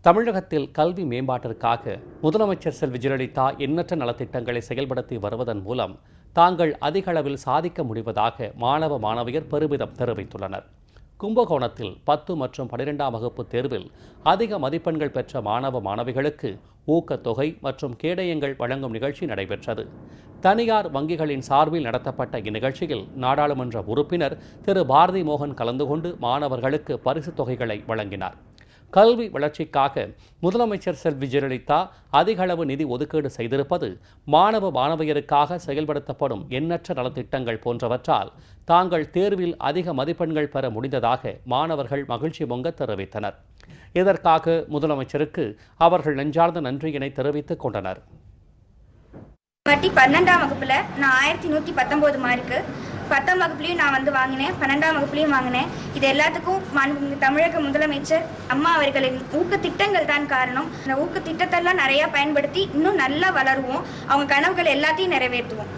தமிழகத்தில் கல்வி மேம்பாட்டிற்காக முதலமைச்சர் செல்வி ஜெயலலிதா எண்ணற்ற நலத்திட்டங்களை செயல்படுத்தி வருவதன் மூலம் தாங்கள் அதிக அளவில் சாதிக்க முடிவதாக மாணவ மாணவியர் பெருமிதம் தெரிவித்துள்ளனர். கும்பகோணத்தில் 10 மற்றும் 12ஆம் வகுப்பு தேர்வில் அதிக மதிப்பெண்கள் பெற்ற மாணவ மாணவிகளுக்கு ஊக்கத்தொகை மற்றும் கேடயங்கள் வழங்கும் நிகழ்ச்சி நடைபெற்றது. தனியார் வங்கிகளின் சார்பில் நடத்தப்பட்ட இந்நிகழ்ச்சியில் நாடாளுமன்ற உறுப்பினர் திரு பாரதி மோகன் கலந்து கொண்டு மாணவர்களுக்கு பரிசுத் தொகைகளை வழங்கினார். கல்வி வளர்ச்சிக்காக முதலமைச்சர் செல்வி ஜெயலலிதா அதிக அளவு நிதி ஒதுக்கீடு செய்திருப்பது, மாணவ மாணவியருக்காக செயல்படுத்தப்படும் எண்ணற்ற நலத்திட்டங்கள் போன்றவற்றால் தாங்கள் தேர்வில் அதிக மதிப்பெண்கள் பெற முடிந்ததாக மாணவர்கள் மகிழ்ச்சி பொங்க தெரிவித்தனர். இதற்காக முதலமைச்சருக்கு அவர்கள் நெஞ்சார்ந்த நன்றியினை தெரிவித்துக் கொண்டனர். 12ஆம் வகுப்புல நான் 1119 மார்க்கு, 10ஆம் வகுப்புலையும் நான் வாங்கினேன், 12ஆம் வகுப்புலையும் வாங்கினேன். இது எல்லாத்துக்கும் தமிழக முதலமைச்சர் அம்மா அவர்களின் ஊக்கத்திட்டங்கள் தான் காரணம். இந்த ஊக்கத்திட்டத்தெல்லாம் நிறைய பயன்படுத்தி இன்னும் நல்லா வளருவோம், அவங்க கனவுகள் எல்லாத்தையும் நிறைவேற்றுவோம்.